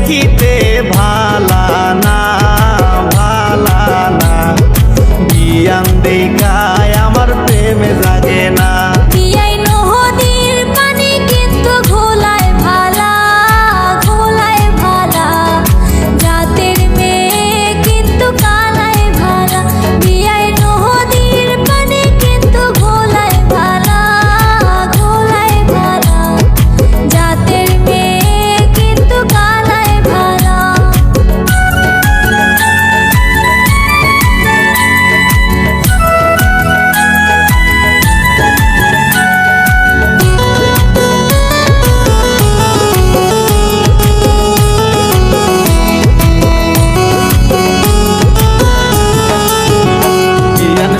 দেখিতে ভালা না ভালা না, বিয়ান দেখায় আমার প্রেমে জাগে না। বিয়াই নদীর পানি কিন্তু ঘোলায় ভালা, ঘোলায় ভালা, জাতের মেয়ে কিন্তু কালায় ভালা। বিয়াই নদীর পানি কিন্তু ঘোলায় ভালা, ঘোলায় ভালা, জাতের মেয়ে কিন্তু কালায় ভালা।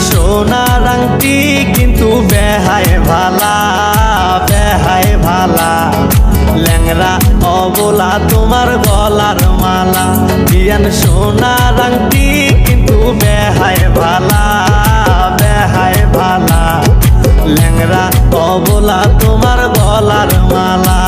সোনার আংটি কিন্তু বেহায় ভালা, বেহায় ভালা, ল্যাংরা অবলা তোমার গলার মালা। বিয়ান সোনার আংটি কিন্তু বেহায় ভালা, বেহায় ভালা, ল্যাংরা অবলা তোমার গলার মালা।